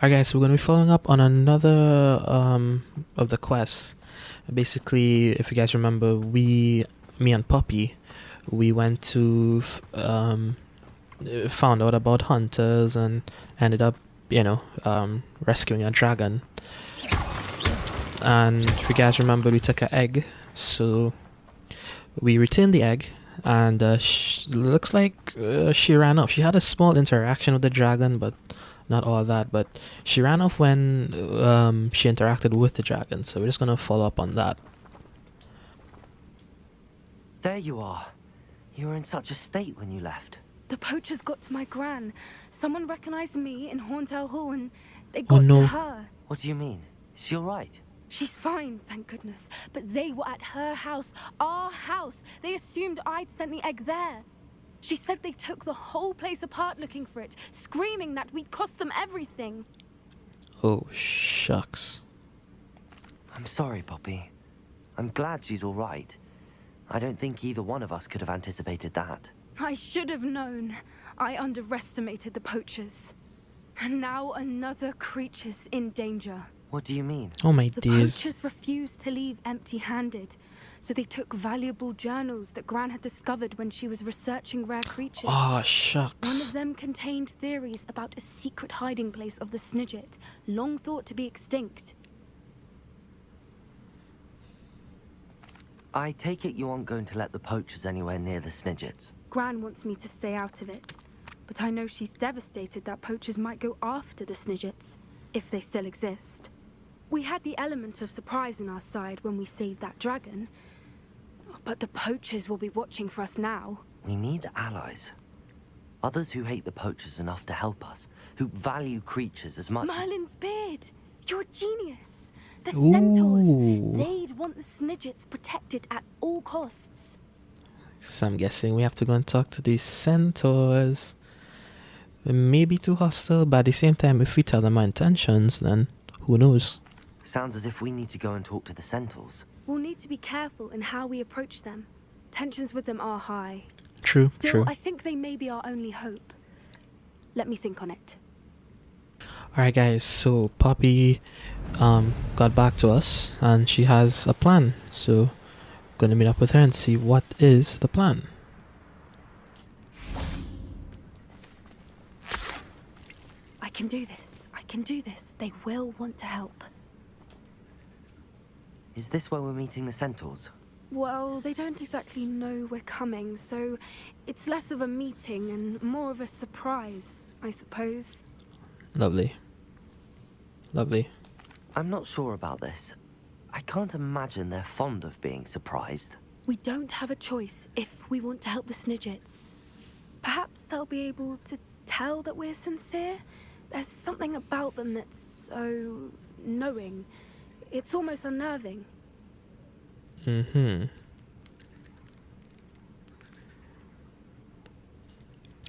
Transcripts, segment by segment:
Alright guys, so we're going to be following up on another of the quests. Basically, if you guys remember, me and Poppy, we went to found out about hunters and ended up, rescuing a dragon. And if you guys remember, we took an egg, so we returned the egg, and looks like she ran off. She had a small interaction with the dragon, but not all that. But she ran off when she interacted with the dragon, so we're just gonna follow up on that. There you are. You were in such a state when you left. The poachers got to my gran. Someone recognized me in Horntail Hall and they got no. to her. What do you mean? Is she alright? She's fine, thank goodness. But they were at her house, our house. They assumed I'd sent the egg there. She said they took the whole place apart looking for it, screaming that we'd cost them everything. Oh, shucks. I'm sorry, Poppy. I'm glad she's alright. I don't think either one of us could have anticipated that. I should have known. I underestimated the poachers. And now another creature's in danger. What do you mean? Oh my The days. poachers refused to leave empty-handed, so they took valuable journals that Gran had discovered when she was researching rare creatures. Oh, One shucks. of them contained theories about a secret hiding place of the Snidget, long thought to be extinct. I take it you aren't going to let the poachers anywhere near the Snidgets. Gran wants me to stay out of it, but I know she's devastated that poachers might go after the Snidgets, if they still exist. We had the element of surprise on our side when we saved that dragon, but the poachers will be watching for us now. We need allies. Others who hate the poachers enough to help us, who value creatures as much as... Merlin's beard! You're a genius! The Ooh. centaurs! They'd want the Snidgets protected at all costs. So I'm guessing we have to go and talk to these centaurs. They may be too hostile, but at the same time, if we tell them our intentions, then who knows? Sounds as if we need to go and talk to the centaurs. We'll need to be careful in how we approach them. Tensions with them are high. True, Still, true. I think they may be our only hope. Let me think on it. Alright guys, so Poppy got back to us and she has a plan. So gonna meet up with her and see what is the plan. I can do this. I can do this. They will want to help. Is this where we're meeting the centaurs? Well, they don't exactly know we're coming, so it's less of a meeting and more of a surprise, I suppose. Lovely. Lovely. I'm not sure about this. I can't imagine they're fond of being surprised. We don't have a choice if we want to help the Snidgets. Perhaps they'll be able to tell that we're sincere. There's something about them that's so knowing. It's almost unnerving.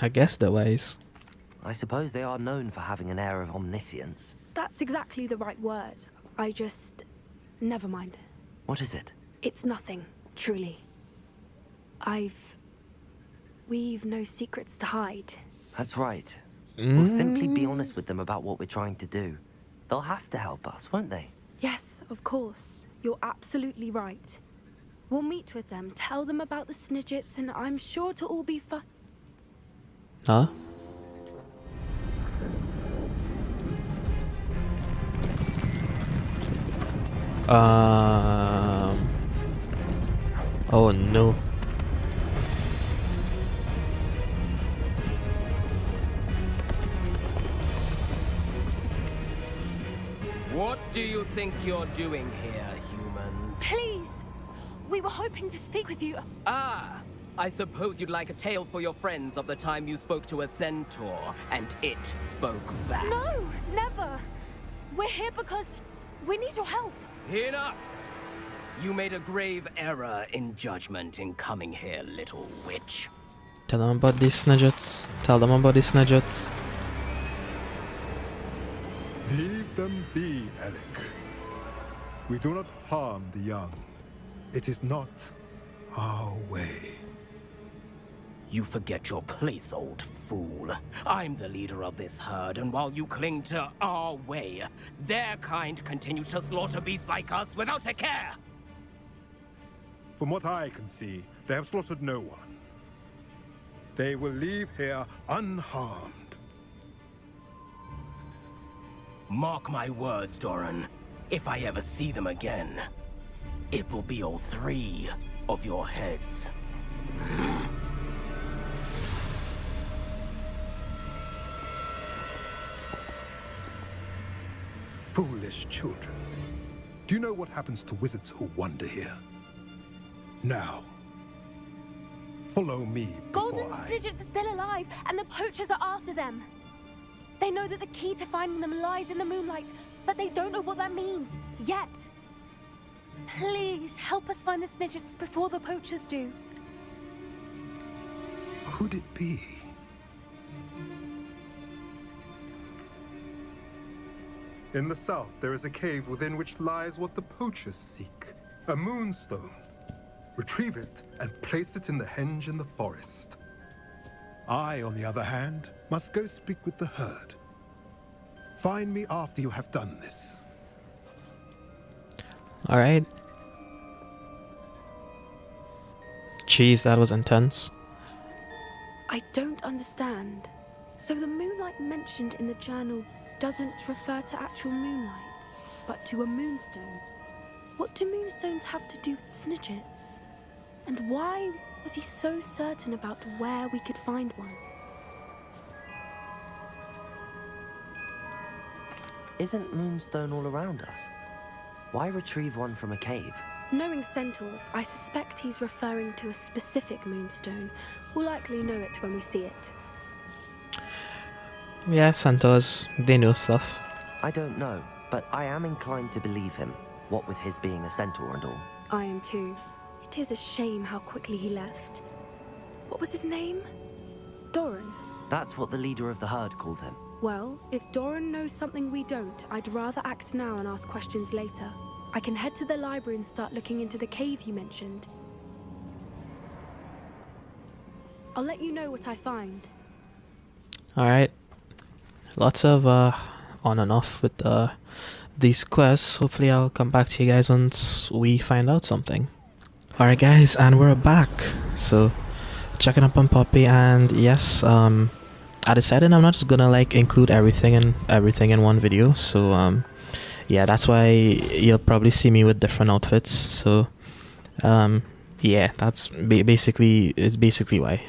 I guess they're wise. I suppose they are known for having an air of omniscience. That's exactly the right word. I just... never mind. What is it? It's nothing, truly. We've no secrets to hide. That's right. We'll simply be honest with them about what we're trying to do. They'll have to help us, won't they? Yes, of course. You're absolutely right. We'll meet with them, tell them about the Snidgets, and I'm sure to all be fine. Huh? Oh no. What do you think you're doing here, humans? Please! We were hoping to speak with you. Ah! I suppose you'd like a tale for your friends of the time you spoke to a centaur, and it spoke back. No, never. We're here because we need your help. Enough! You made a grave error in judgment in coming here, little witch. Tell them about these Snidgets. Tell them about these Snidgets. Leave them be, Alec. We do not harm the young. It is not our way. You forget your place, old fool. I'm the leader of this herd, and while you cling to our way, their kind continue to slaughter beasts like us without a care! From what I can see, they have slaughtered no one. They will leave here unharmed. Mark my words, Doran. If I ever see them again, it will be all 3 of your heads. Foolish children. Do you know what happens to wizards who wander here? Now, follow me before Golden I... Snidgets are still alive, and the poachers are after them. They know that the key to finding them lies in the moonlight, but they don't know what that means, yet. Please, help us find the Snidgets before the poachers do. Could it be? In the south, there is a cave within which lies what the poachers seek. A moonstone. Retrieve it and place it in the henge in the forest. I, on the other hand, must go speak with the herd. Find me after you have done this. Alright. Jeez, that was intense. I don't understand. So the moonlight mentioned in the journal doesn't refer to actual moonlight, but to a moonstone. What do moonstones have to do with Snidgets? And why was he so certain about where we could find one? Isn't Moonstone all around us? Why retrieve one from a cave? Knowing centaurs, I suspect he's referring to a specific moonstone. We'll likely know it when we see it. Yeah, centaurs, they know stuff. I don't know, but I am inclined to believe him, what with his being a centaur and all. I am too. It is a shame how quickly he left. What was his name? Doran. That's what the leader of the herd called him. Well, if Doran knows something we don't, I'd rather act now and ask questions later. I can head to the library and start looking into the cave you mentioned. I'll let you know what I find. Alright. Lots of on and off with these quests. Hopefully I'll come back to you guys once we find out something. Alright guys, and we're back. So, checking up on Poppy, and yes, I decided I'm not just gonna like include everything in one video. So yeah, that's why you'll probably see me with different outfits. So yeah, that's basically why.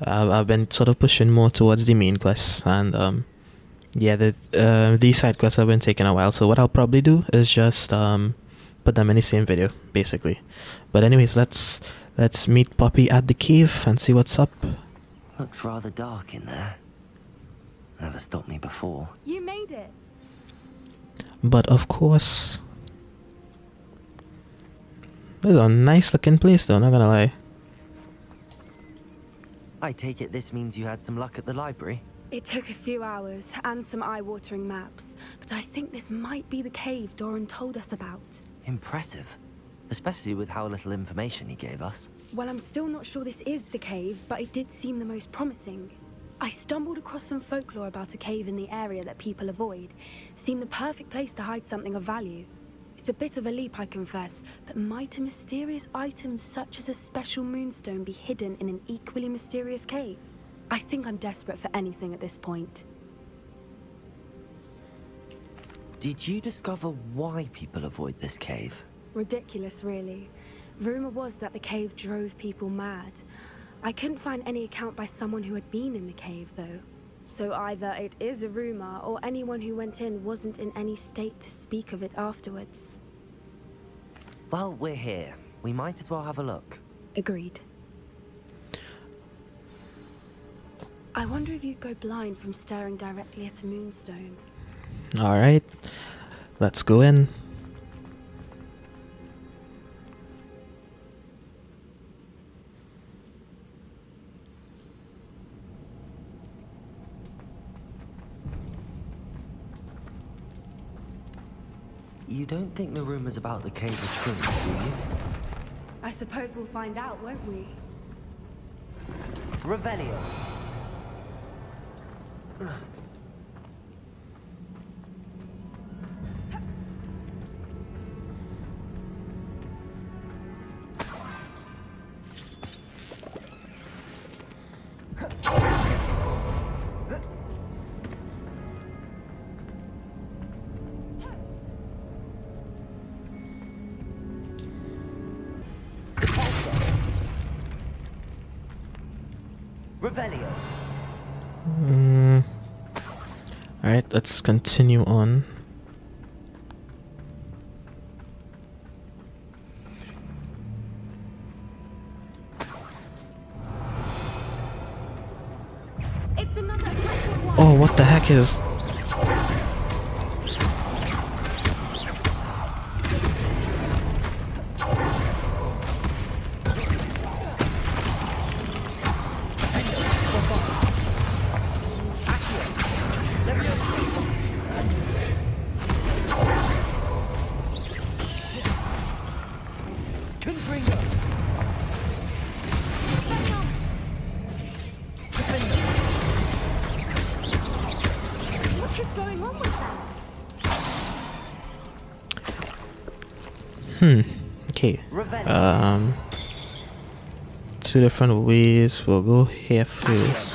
I've been sort of pushing more towards the main quests, and yeah, these side quests have been taking a while. So what I'll probably do is just put them in the same video, basically. But anyways, let's meet Poppy at the cave and see what's up. Looks rather dark in there. Never stopped me before. You made it! But of course, this is a nice looking place though, not gonna lie. I take it this means you had some luck at the library? It took a few hours and some eye-watering maps, but I think this might be the cave Doran told us about. Impressive. Especially with how little information he gave us. Well, I'm still not sure this is the cave, but it did seem the most promising. I stumbled across some folklore about a cave in the area that people avoid. Seemed the perfect place to hide something of value. It's a bit of a leap, I confess, but might a mysterious item such as a special moonstone be hidden in an equally mysterious cave? I think I'm desperate for anything at this point. Did you discover why people avoid this cave? Ridiculous, really. Rumor was that the cave drove people mad. I couldn't find any account by someone who had been in the cave, though. So either it is a rumor, or anyone who went in wasn't in any state to speak of it afterwards. Well, we're here. We might as well have a look. Agreed. I wonder if you'd go blind from staring directly at a moonstone. Alright, let's go in. You don't think the rumors about the cave are true, do you? I suppose we'll find out, won't we? Revelio. Revelio. Alright, let's continue on. It's another pressure one. Oh, what the heck is... What is going on with that? Okay. Revelio. Two different ways. We'll go here first.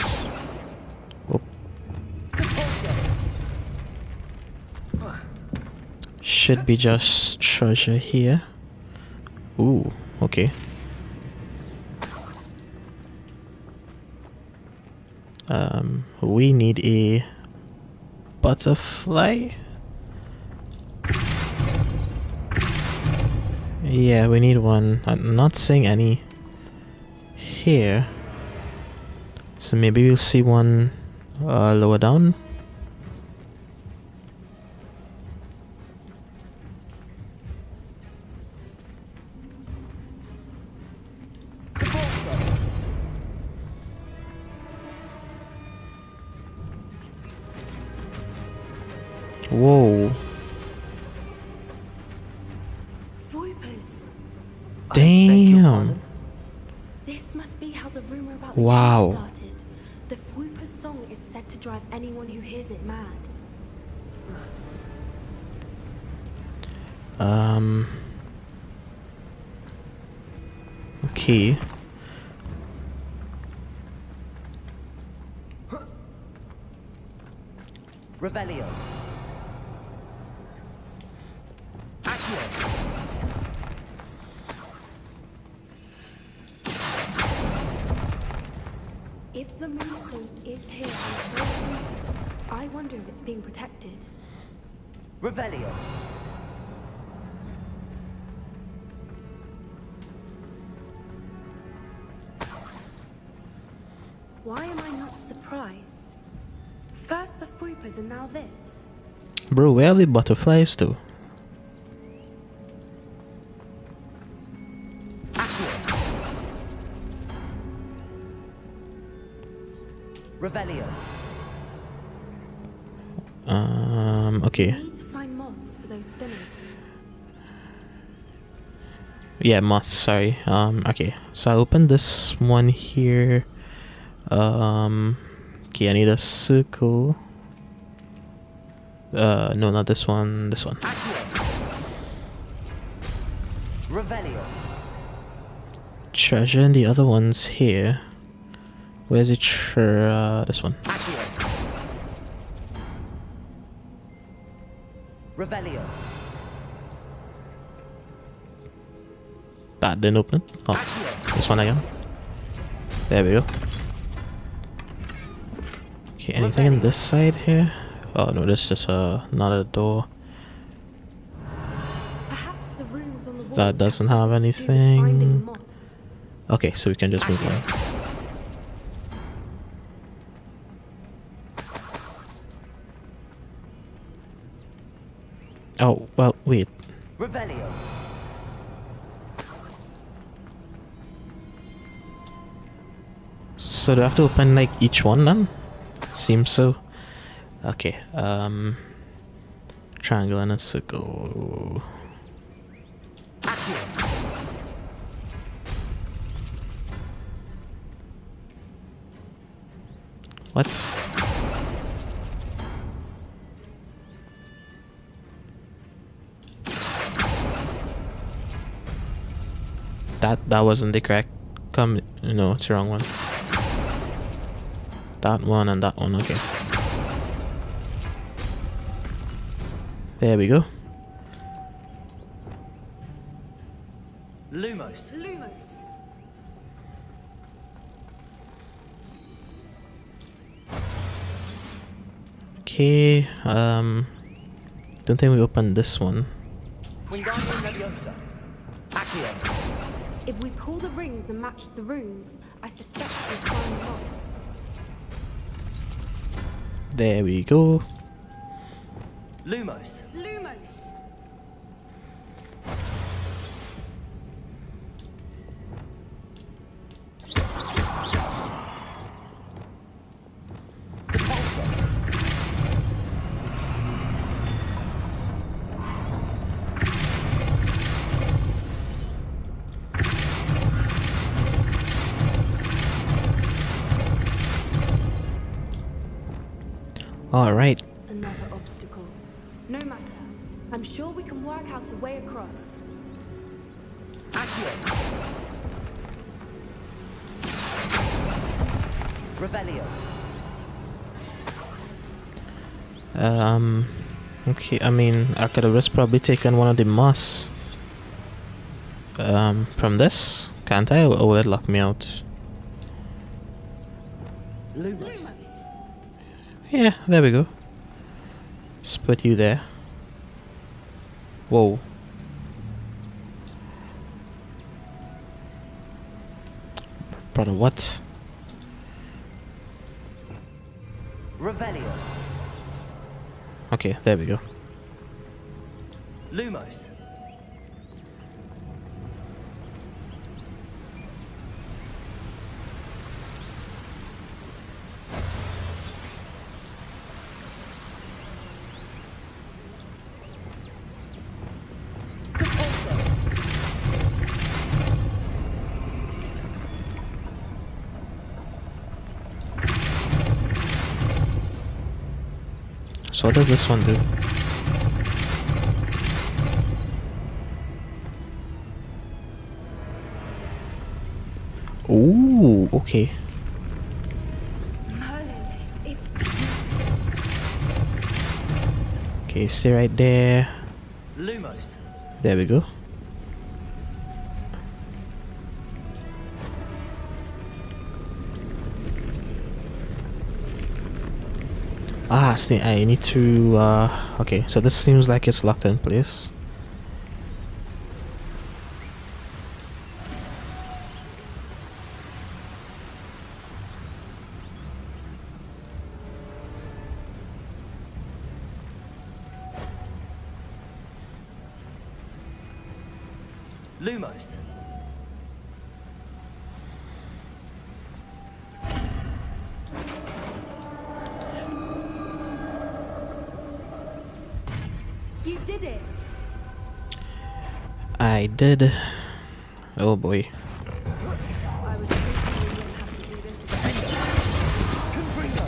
Oh. Should be just treasure here. Ooh, okay. We need a butterfly. Yeah, we need one. I'm not seeing any here. So maybe we'll see one lower down. Whoa. Voipers. Beg your Damn. pardon? This must be how the rumor about the Wow. game started. The Voiper's song is said to drive anyone who hears it mad. Okay. Revelio. Accio. If the moonstone is here and so are Voipers, I wonder if it's being protected. Revelio. Why am I not surprised? First the Voipers and now this. Bro, where are the butterflies to? Revelio. Okay. We need to find moths for those spinners. Yeah, moths, sorry. Okay. So I'll open this one here. Okay, I need a circle. No, not this one, this one. Revelio. Treasure and the other one's here. Where's it? This one. Revelio. That didn't open it. Oh, this one again. There we go. Okay, anything in this side here? Oh no, this is just not a door. Perhaps the runes on the walls That doesn't have something to do with finding anything. the moths. Okay, so we can just move on. Oh, well, wait. Revelio. So do I have to open like each one then? Seems so. Okay, triangle and a circle. What? That wasn't the correct no, it's the wrong one. That one and that one, okay. There we go. Lumos. Lumos. Okay, don't think we opened this one. Wingardium Leviosa. Accio. If we pull the rings and match the runes, I suspect we'll find moths. There we go. Lumos. Lumos. Alright. Another obstacle. No matter. I'm sure we can work out a way across. Accio. Revelio. Okay, I mean, I could have just probably taken one of the moss. From this? Can't I? Or will it lock me out? Lumos. Yeah, there we go. Just put you there. Whoa. Brother, what? Revelio. Okay, there we go. Lumos. So what does this one do? Ooh, okay. Merlin, it's Okay, stay right there. Lumos. There we go. Ah, see, I need to, okay, so this seems like it's locked in place. Lumos. You did it! I did. Oh boy. I was hoping we wouldn't have to do this again. Confringo.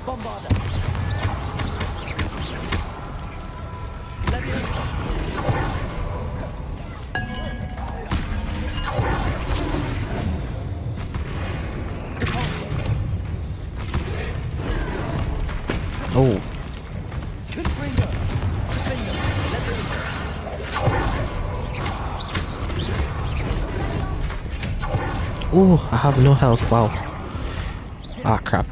Bombarda. Leviosa. Oh. Confringo. Oh, I have no health. Wow. Ah, crap.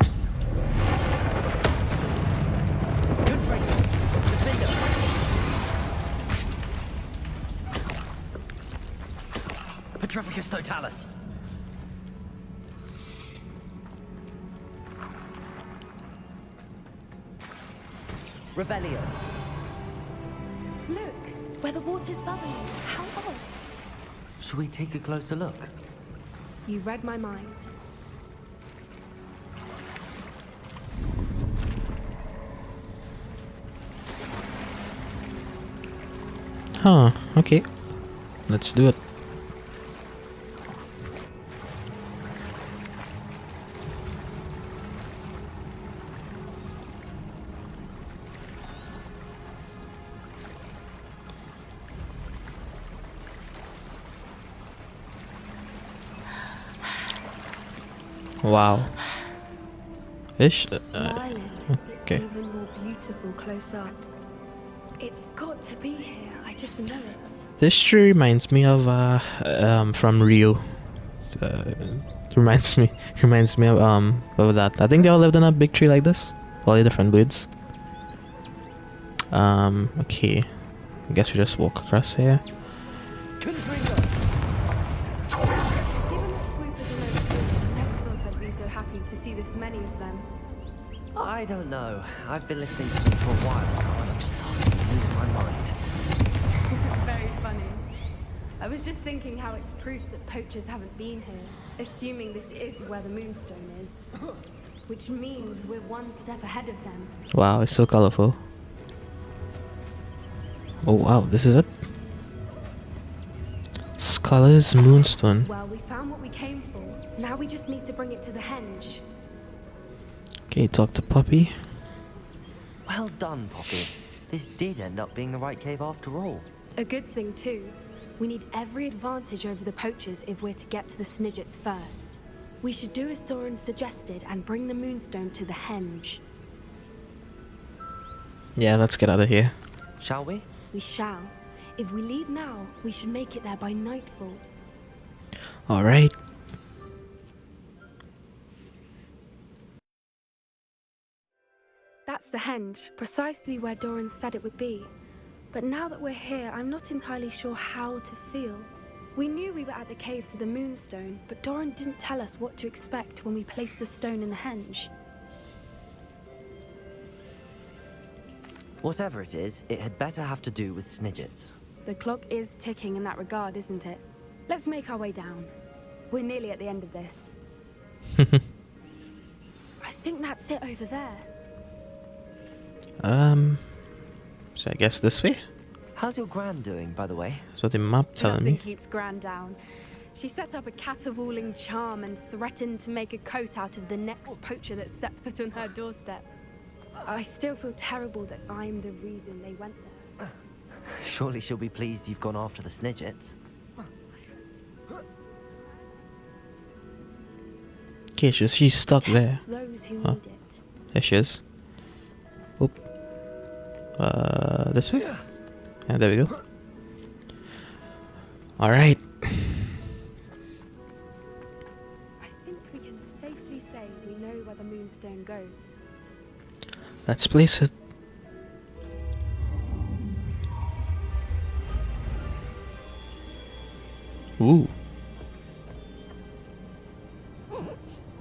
Petrificus totalis. Revelio. Look, where the water's bubbling. How odd. Should we take a closer look? You read my mind. Huh, okay. Let's do it. Wow. Ish. Violet, Okay. it's even more beautiful close up. It's got to be here. I just know it. This tree reminds me of from Rio. Reminds me of that. I think they all lived in a big tree like this. All the different birds. Okay. I guess we just walk across here. Given what Group is I never thought I'd be so happy to see this many of them. I don't know. I've been listening to them for a while now, and I'm starting to lose my mind. Very funny. I was just thinking how it's proof that poachers haven't been here, assuming this is where the moonstone is. Which means we're one step ahead of them. Wow, it's so colorful. Oh wow, this is it. Scholar's Moonstone. Well, we found what we came for. Now we just need to bring it to the henge. Okay, talk to Poppy. Well done, Poppy. This did end up being the right cave after all. A good thing too. We need every advantage over the poachers if we're to get to the Snidgets first. We should do as Doran suggested and bring the moonstone to the henge. Yeah, let's get out of here. Shall we? We shall. If we leave now, we should make it there by nightfall. Alright. That's the henge, precisely where Doran said it would be. But now that we're here, I'm not entirely sure how to feel. We knew we were at the cave for the moonstone, but Doran didn't tell us what to expect when we placed the stone in the henge. Whatever it is, it had better have to do with Snidgets. The clock is ticking in that regard, isn't it? Let's make our way down. We're nearly at the end of this. I think that's it over there. So I guess this way? How's your gran doing, by the way? So the map telling Nothing me. keeps Gran down. She set up a caterwauling charm and threatened to make a coat out of the next poacher that set foot on her doorstep. I still feel terrible that I'm the reason they went there. Surely she'll be pleased you've gone after the Snidgets. Okay, she's stuck there. Protect those who Huh. need it. There she is. Oop. This way? Yeah, there we go. Alright. I think we can safely say we know where the moonstone goes. Let's place it. Ooh.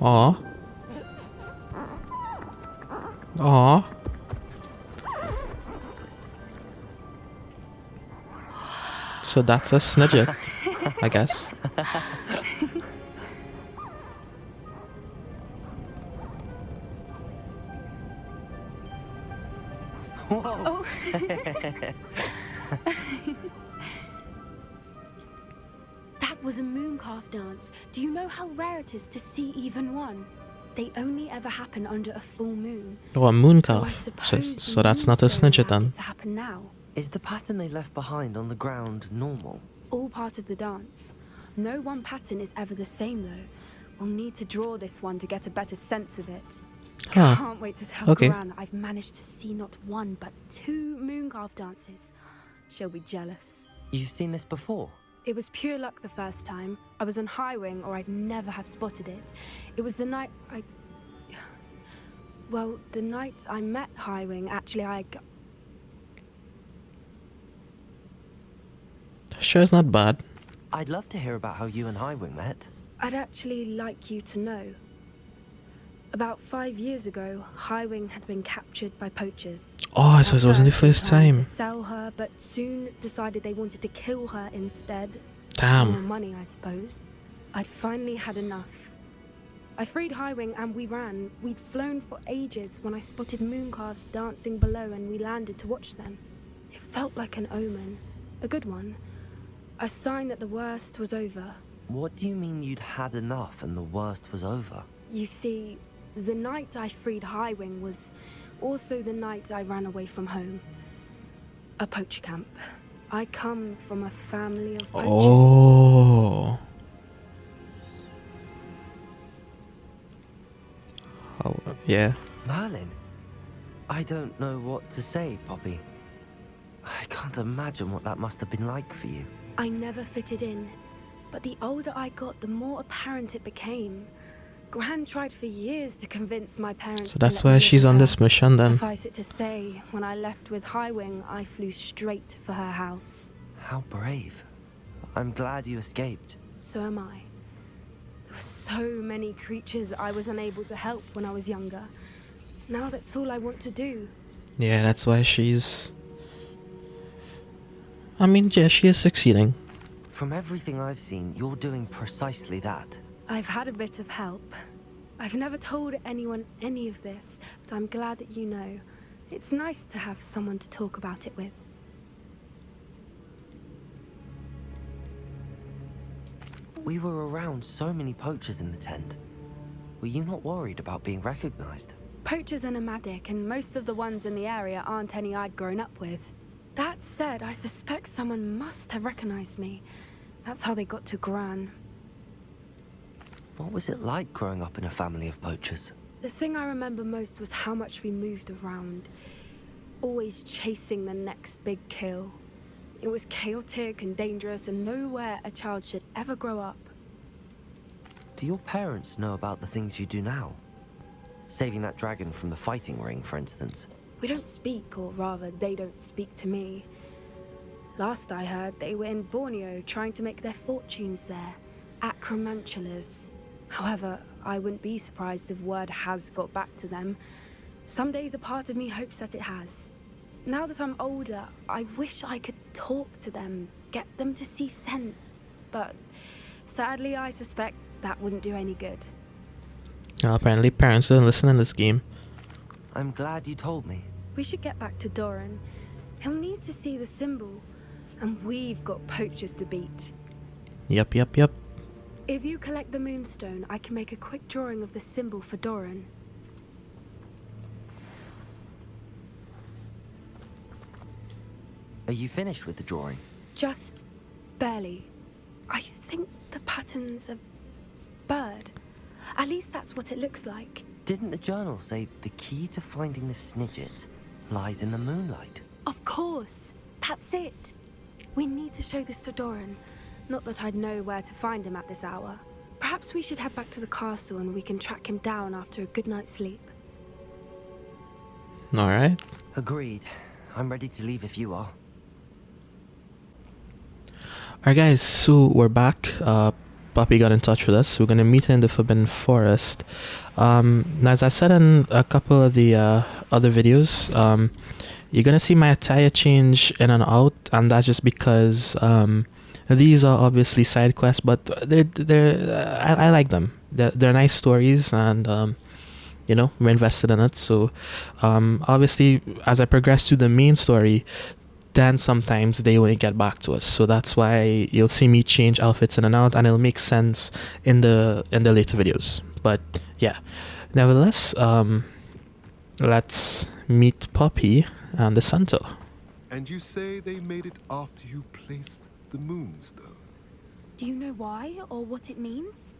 Aw. Aw. So that's a Snidget, I guess. Oh. That was a mooncalf dance. Do you know how rare it is to see even one? They only ever happen under a full moon. Oh, a Though I mooncalf. So, suppose so the that's not a moonstone Snidget allowed then. it to happen now. Is the pattern they left behind on the ground normal? All part of the dance. No one pattern is ever the same though. We'll need to draw this one to get a better sense of it. Huh. Can't wait to tell Okay. Gran that I've managed to see not one but 2 mooncalf dances. She'll be jealous. You've seen this before? It was pure luck the first time. I was on High Wing or I'd never have spotted it. It was the night Well, the night I met High Wing, actually Sure, it's not bad. I'd love to hear about how you and Highwing met. I'd actually like you to know. About 5 years ago, High Wing had been captured by poachers. Oh, so it wasn't the At we first planned time. to sell her, but soon decided they wanted to kill her instead. More Damn. money, I suppose. I'd finally had enough. I freed High Wing and we ran. We'd flown for ages when I spotted mooncalves dancing below and we landed to watch them. It felt like an omen. A good one. A sign that the worst was over. What do you mean you'd had enough and the worst was over? You see, the night I freed Highwing was also the night I ran away from home. A poacher camp. I come from a family of poachers. Oh. Oh, yeah. Merlin? I don't know what to say, Poppy. I can't imagine what that must have been like for you. I never fitted in, but the older I got, the more apparent it became. Gran tried for years to convince my parents. So that's to let why me she's live on with this her. mission then. Suffice it to say, when I left with Highwing, I flew straight for her house. How brave. I'm glad you escaped. So am I. There were so many creatures I was unable to help when I was younger. Now that's all I want to do. Yeah, that's why she's... I mean, yeah, she is succeeding. From everything I've seen, you're doing precisely that. I've had a bit of help. I've never told anyone any of this, but I'm glad that you know. It's nice to have someone to talk about it with. We were around so many poachers in the tent. Were you not worried about being recognized? Poachers are nomadic, and most of the ones in the area aren't any I'd grown up with. That said, I suspect someone must have recognized me. That's how they got to Gran. What was it like growing up in a family of poachers? The thing I remember most was how much we moved around, always chasing the next big kill. It was chaotic and dangerous, and nowhere a child should ever grow up. Do your parents know about the things you do now? Saving that dragon from the fighting ring, for instance. We don't speak, or rather, they don't speak to me. Last I heard, they were in Borneo trying to make their fortunes there, acromantulas. However, I wouldn't be surprised if word has got back to them. Some days a part of me hopes that it has. Now that I'm older, I wish I could talk to them, get them to see sense. But sadly, I suspect that wouldn't do any good. Apparently parents don't listen in this game. I'm glad you told me. We should get back to Doran. He'll need to see the symbol, and we've got poachers to beat. Yep. If you collect the moonstone, I can make a quick drawing of the symbol for Doran. Are you finished with the drawing? Just barely. I think the pattern's a bird. At least that's what it looks like. Didn't the journal say the key to finding the Snidget lies in the moonlight? Of course. That's it. We need to show this to Doran. Not that I'd know where to find him at this hour. Perhaps we should head back to the castle and we can track him down after a good night's sleep. Alright. Agreed. I'm ready to leave if you are. Alright guys, so we're back. Poppy got in touch with us. We're gonna meet her in the Forbidden Forest. Now, as I said in a couple of the other videos, you're gonna see my attire change in and out, and that's just because these are obviously side quests, but I like them. They're nice stories, and you know, we're invested in it. So obviously, as I progress through the main story, then sometimes they only get back to us. So that's why you'll see me change outfits in and out, and it'll make sense in the later videos. But yeah, nevertheless, let's meet Poppy and the Centaur. And you say they made it after you placed the moonstone? Do you know why or what it means?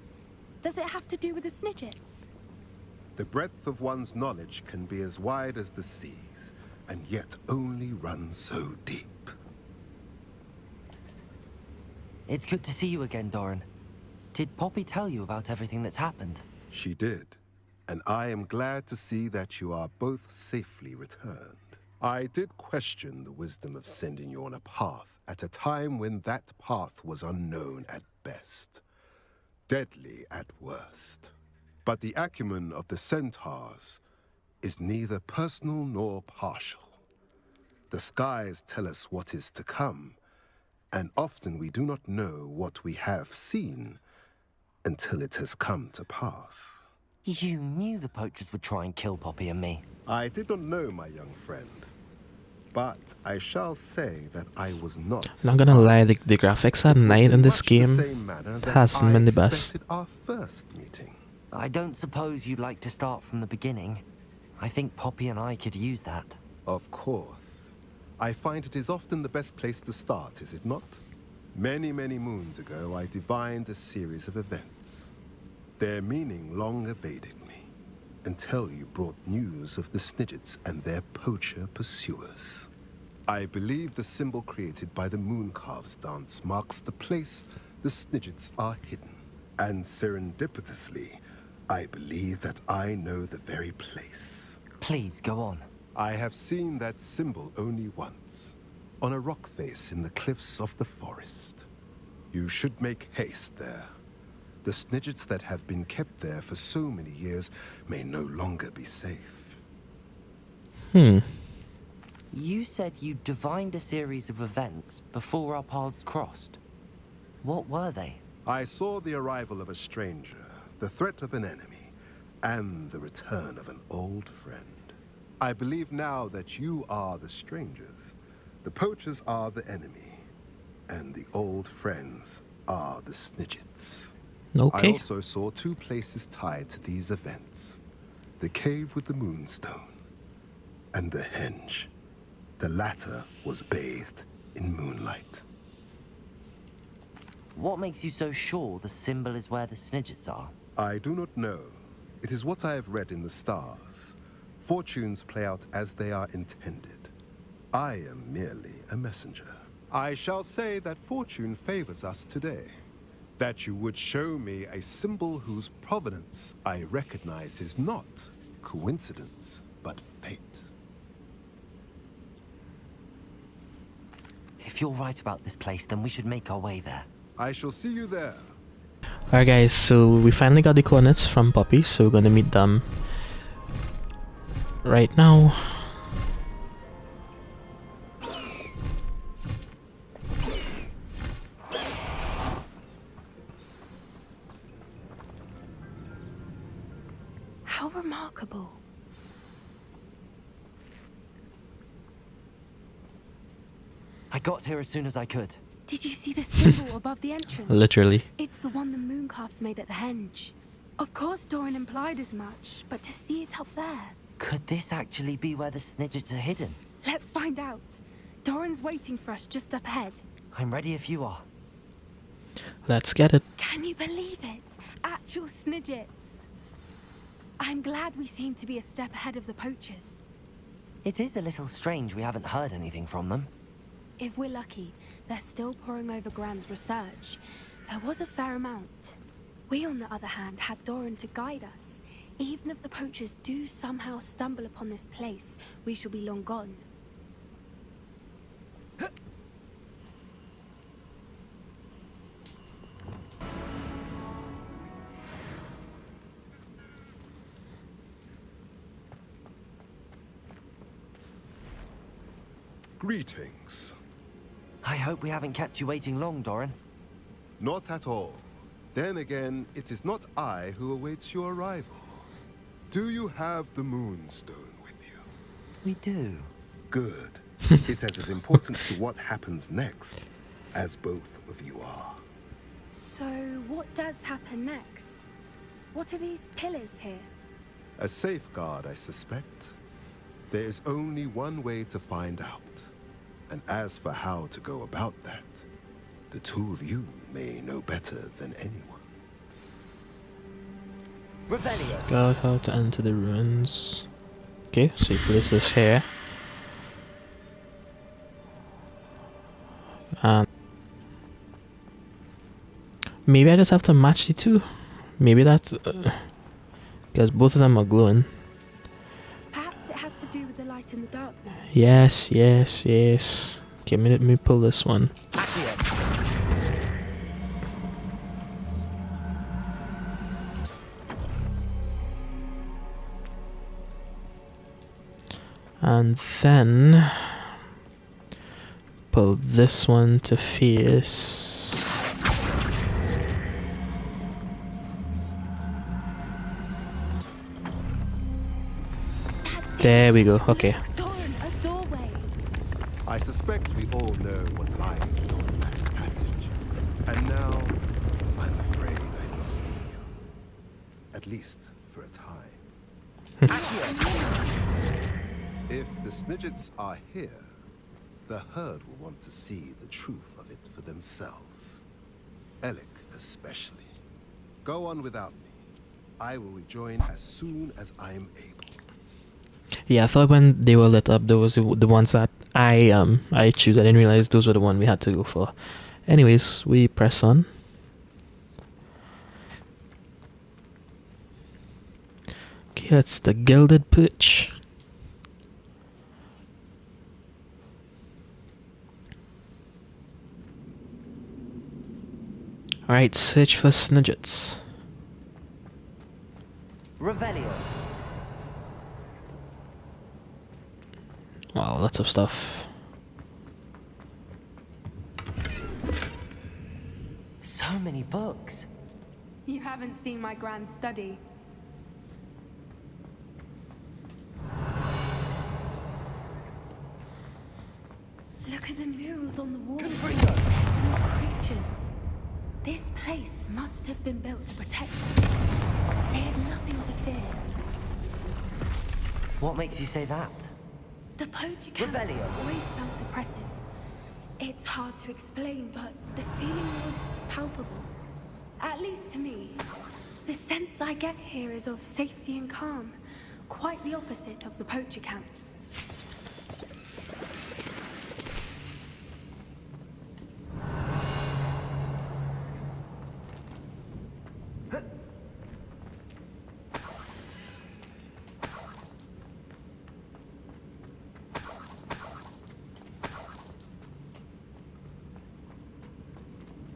Does it have to do with the Snidgets? The breadth of one's knowledge can be as wide as the seas, and yet only run so deep. It's good to see you again, Doran. Did Poppy tell you about everything that's happened? She did, and I am glad to see that you are both safely returned. I did question the wisdom of sending you on a path at a time when that path was unknown at best, deadly at worst. But the acumen of the Centaurs is neither personal nor partial. The skies tell us what is to come, and often we do not know what we have seen until it has come to pass. You knew the poachers would try and kill Poppy and me. I did not know, my young friend. But I shall say that I was not. Not gonna lie, the graphics at It was night in this much the game same manner that hasn't I been the best. expected our first meeting. I don't suppose you'd like to start from the beginning. I think Poppy and I could use that. Of course. I find it is often the best place to start, is it not? Many, many moons ago, I divined a series of events. Their meaning long evaded me, until you brought news of the Snidgets and their poacher pursuers. I believe the symbol created by the Mooncalves dance marks the place the Snidgets are hidden. And serendipitously, I believe that I know the very place. Please, go on. I have seen that symbol only once, on a rock face in the cliffs of the forest. You should make haste there. The Snidgets that have been kept there for so many years may no longer be safe. You said you divined a series of events before our paths crossed. What were they? I saw the arrival of a stranger, the threat of an enemy, and the return of an old friend. I believe now that you are the strangers, the poachers are the enemy, and the old friends are the Snidgets. I Okay. also saw two places tied to these events. The cave with the moonstone, and the henge. The latter was bathed in moonlight. What makes you so sure the symbol is where the Snidgets are? I do not know. It is what I have read in the stars. Fortunes play out as they are intended. I am merely a messenger. I shall say that fortune favors us today. That you would show me a symbol whose provenance I recognize is not coincidence, but fate. If you're right about this place, then we should make our way there. I shall see you there. Alright guys, so we finally got the coordinates from Poppy, so we're gonna meet them right now. How remarkable. I got here as soon as I could. Did you see the symbol above the entrance? Literally. It's the one the Mooncalves made at the henge. Of course Doran implied as much, but to see it up there... Could this actually be where the Snidgets are hidden? Let's find out. Doran's waiting for us just up ahead. I'm ready if you are. Let's get it. Can you believe it? Actual Snidgets. I'm glad we seem to be a step ahead of the poachers. It is a little strange we haven't heard anything from them. If we're lucky, they're still poring over Gran's research. There was a fair amount. We, on the other hand, had Doran to guide us. Even if the poachers do somehow stumble upon this place, we shall be long gone. Greetings. I hope we haven't kept you waiting long, Doran. Not at all. Then again, it is not I who awaits your arrival. Do you have the Moonstone with you? We do. Good. It is as important to what happens next as both of you are. So, what does happen next? What are these pillars here? A safeguard, I suspect. There is only one way to find out. And as for how to go about that, the two of you may know better than anyone. Revelio! Got how to enter the ruins. Okay, so you place this here. And maybe I just have to match the two. Maybe that's because both of them are glowing. Perhaps it has to do with the light in the darkness. Yes, yes, yes. Okay, let me pull this one. And then pull this one to face. There we go. Okay. Doran, a doorway. suspect we all know what lies beyond that passage. And now, I'm afraid I must leave you. At least for a time. If the Snidgets are here, the herd will want to see the truth of it for themselves. Alec especially. Go on without me. I will rejoin as soon as I am able. Yeah, I thought when they were lit up, those were the ones that I choose. I didn't realize those were the one we had to go for. Anyways, we press on. Okay, that's the gilded perch. Alright, search for Snidgets. Revelio. Wow, lots of stuff. So many books. You haven't seen my grand study. Look at the murals on the walls. Creatures. This place must have been built to protect them. They had nothing to fear. What makes you say that? The poacher camp Revelio. always felt oppressive. It's hard to explain, but the feeling was palpable. At least to me. The sense I get here is of safety and calm. Quite the opposite of the poacher camps.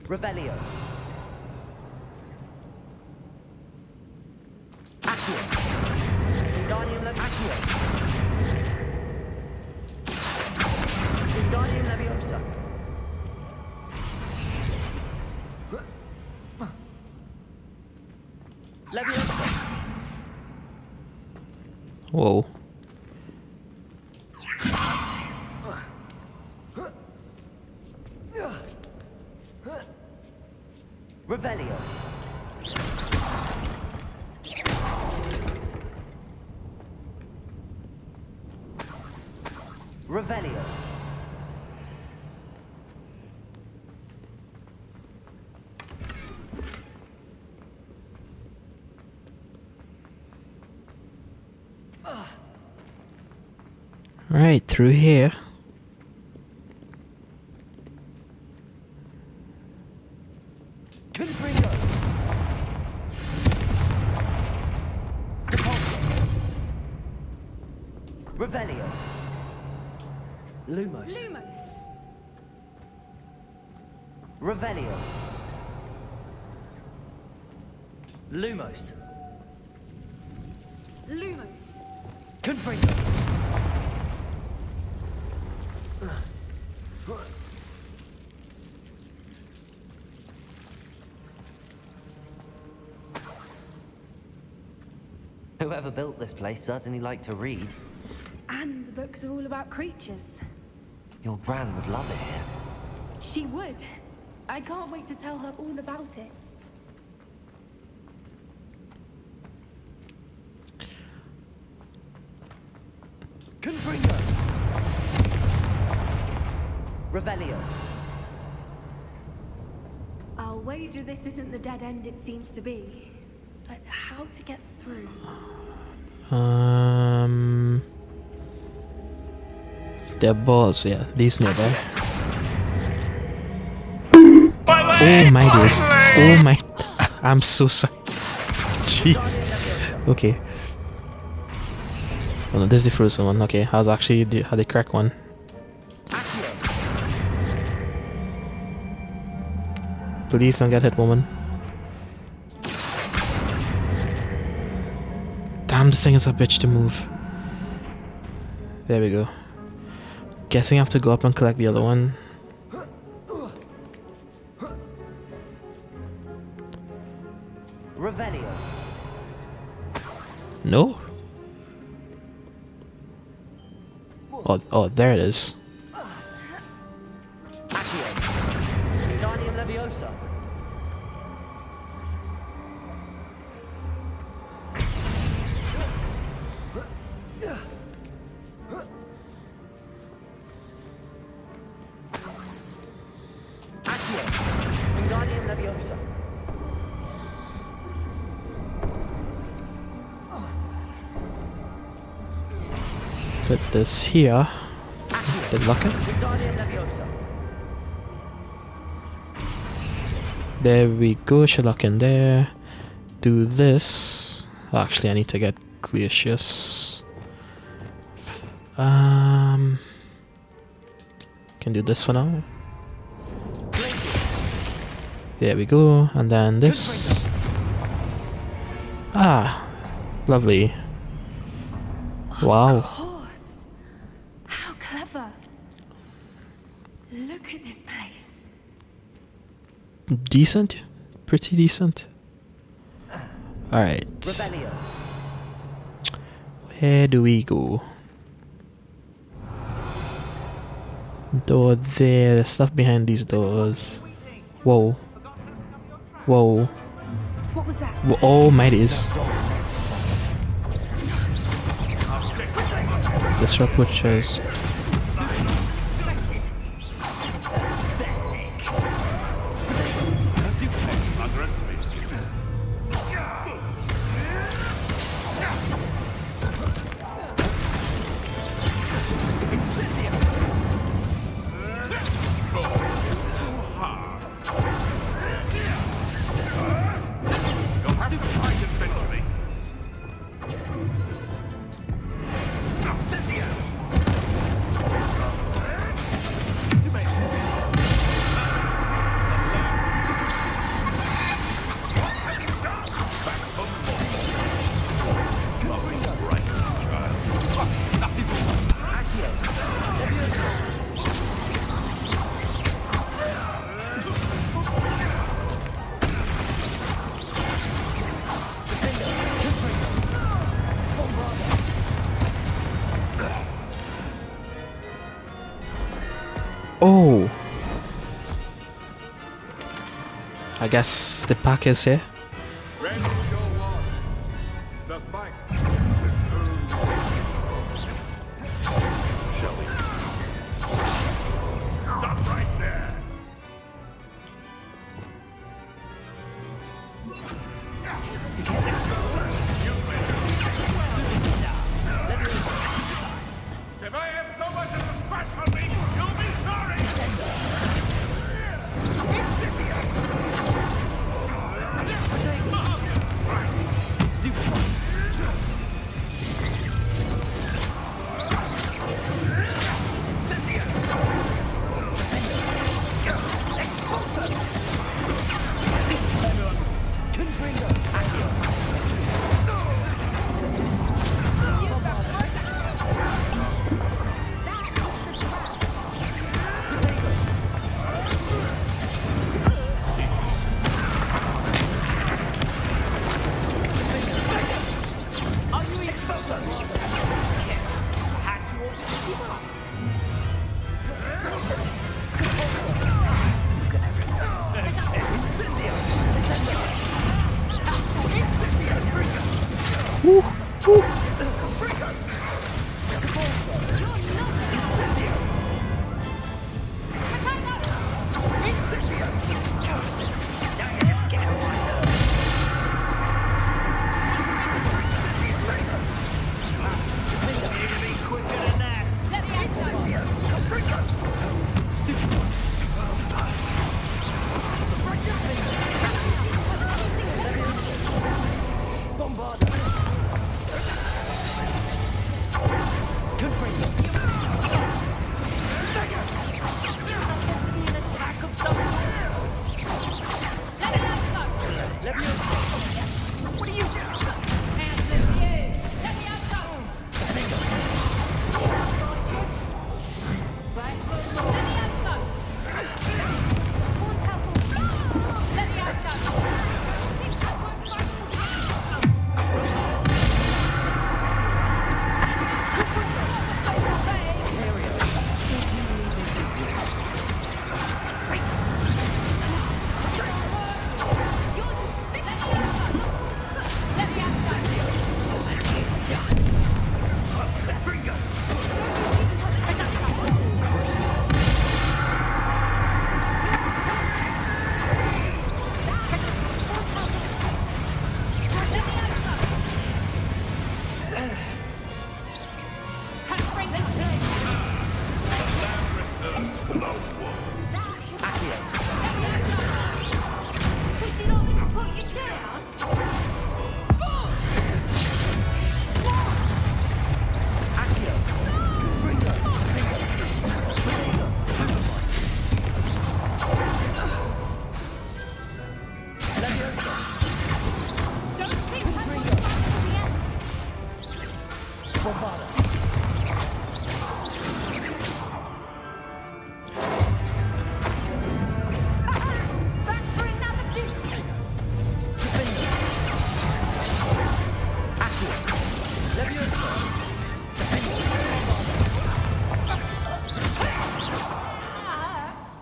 Revelio. Accio. Wingardium Accio. Wingardium Leviosa. Leviosa. Whoa. Revelio. Revelio. Alright, through here. Confringo. Depulso. Revelio. Lumos. Lumos. Revelio. Lumos. Lumos. Confringo. Whoever built this place certainly liked to read. And the books are all about creatures. Your Gran would love it here. She would. I can't wait to tell her all about it. Confringo. Revelio. I'll wager this isn't the dead end it seems to be. But how to get through? They're balls, yeah. These nearby. Oh my days. Oh my. I'm so sorry. Jeez. Okay. Oh no, this is the first one. Okay, I was actually had the correct one. Please don't get hit, woman. Damn, this thing is a bitch to move. There we go. Guessing I have to go up and collect the other one. Revelio. No? Oh, there it is. Leviosa. Put this here. Did lock it? Wingardium Leviosa. There we go, should lock in there. Do this. Actually, I need to get Glacius. Can do this for now. There we go, and then this. Ah, lovely. Wow. Of course. How clever. Look at this place. Decent, pretty decent. Alright, Rebellion. where do we go? Door there, there's stuff behind these doors. Whoa. Whoa. What was that? Whoa. Oh my days. Disrupt witches. Oh! I guess the pack is here. Ready your warriors. The fight is over. Shall we? Stop right there. If I have so much as a scratch on me, you'll be sorry. Don't think I want to fight to the end. Back for another beat.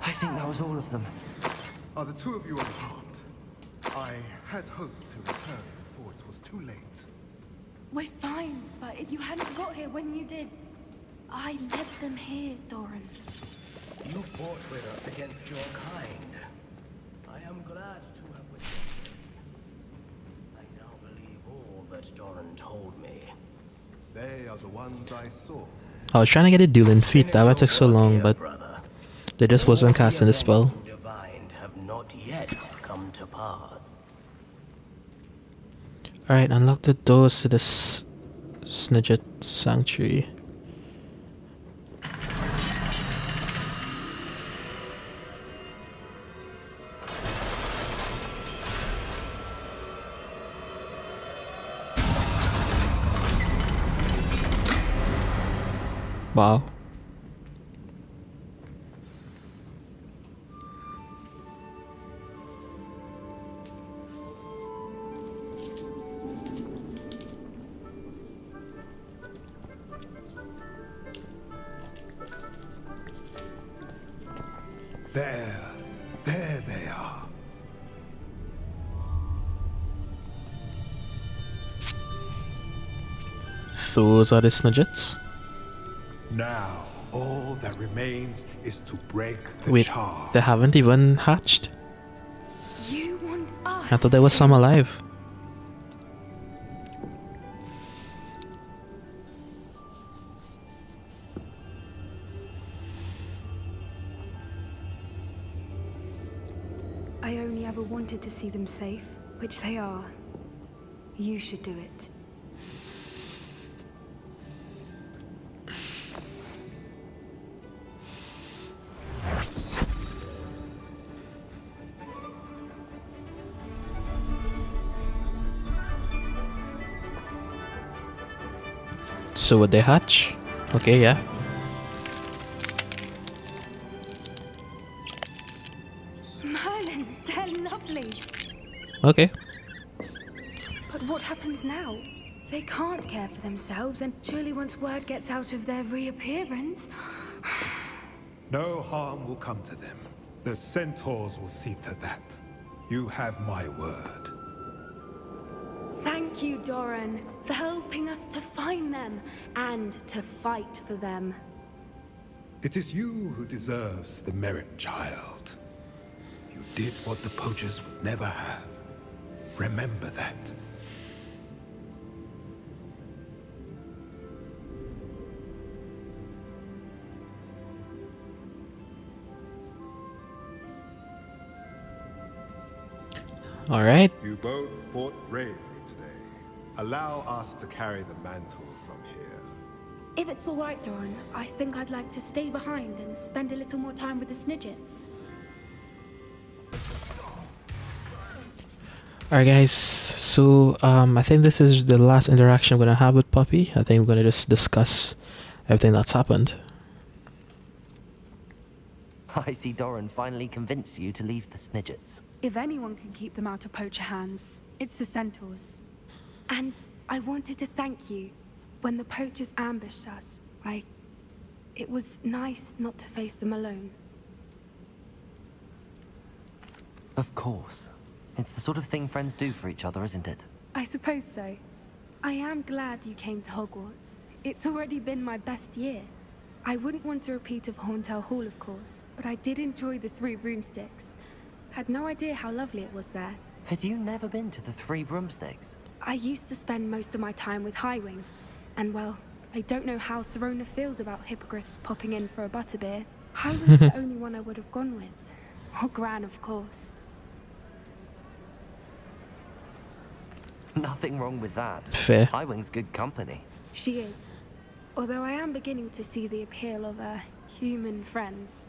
I think that was all of them. Are the two of you unharmed? I had hoped to return before it was too late. We're fine, but if you hadn't got here when you did, I led them here, Doran. You fought with us against your kind. I am glad to have witnessed it. I now believe all that Doran told me. They are the ones I saw. I was trying to get a dueling feat. That why it took so long, Here, but brother. they just wasn't casting the spell. Events you divined have not yet come to pass. Alright, unlock the doors to the Snidget Sanctuary. Wow. There they are. Those are the Snidgets. Now, all that remains is to break the Wait, charm. they haven't even hatched? You want us I thought there was to- some alive. I only ever wanted to see them safe, which they are. You should do it. So would they hatch? Okay, yeah. Merlin, they're lovely. Okay. But what happens now? They can't care for themselves, and surely once word gets out of their reappearance... No harm will come to them. The centaurs will see to that. You have my word. Thank you, Doran, for helping us to find them and to fight for them. It is you who deserves the merit, child. You did what the poachers would never have. Remember that. Alright. You both fought bravely today. Allow us to carry the mantle from here. If it's all right, Doran, I think I'd like to stay behind and spend a little more time with the Snidgets. Alright guys, so I think this is the last interaction I'm gonna have with Puppy. I think we're gonna just discuss everything that's happened. I see Doran finally convinced you to leave the Snidgets. If anyone can keep them out of poacher hands, it's the Centaurs. And I wanted to thank you. When the poachers ambushed us, it was nice not to face them alone. Of course. It's the sort of thing friends do for each other, isn't it? I suppose so. I am glad you came to Hogwarts. It's already been my best year. I wouldn't want a repeat of Hauntel Hall, of course, but I did enjoy the Three Broomsticks. Had no idea how lovely it was there. Had you never been to the Three Broomsticks? I used to spend most of my time with Highwing, and well, I don't know how Serona feels about hippogriffs popping in for a butterbeer. Highwing's the only one I would have gone with. Or Gran, of course. Nothing wrong with that. Fair. Highwing's good company. She is. Although I am beginning to see the appeal of human friends.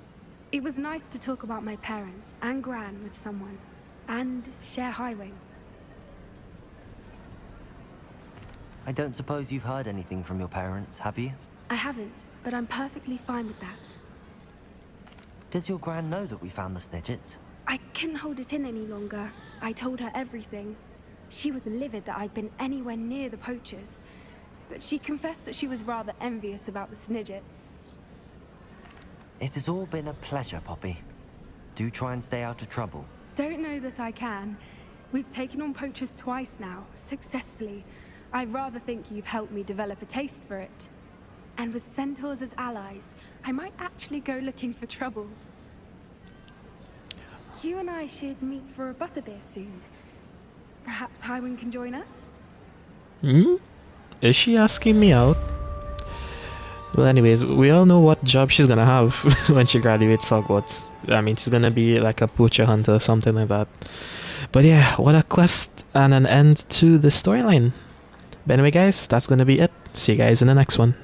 It was nice to talk about my parents and Gran with someone. and share Highwing. I don't suppose you've heard anything from your parents, have you? I haven't, but I'm perfectly fine with that. Does your gran know that we found the Snidgets? I couldn't hold it in any longer. I told her everything. She was livid that I'd been anywhere near the poachers, but she confessed that she was rather envious about the Snidgets. It has all been a pleasure, Poppy. Do try and stay out of trouble. Don't know that I can. We've taken on poachers twice now, successfully. I rather think you've helped me develop a taste for it. And with centaurs as allies, I might actually go looking for trouble. You and I should meet for a butterbeer soon. Perhaps Highwing can join us? Hmm? Is she asking me out? Well, anyways, we all know what job she's gonna have when she graduates Hogwarts. I mean, she's gonna be like a poacher hunter or something like that. But yeah, what a quest and an end to the storyline. But anyway, guys, that's gonna be it. See you guys in the next one.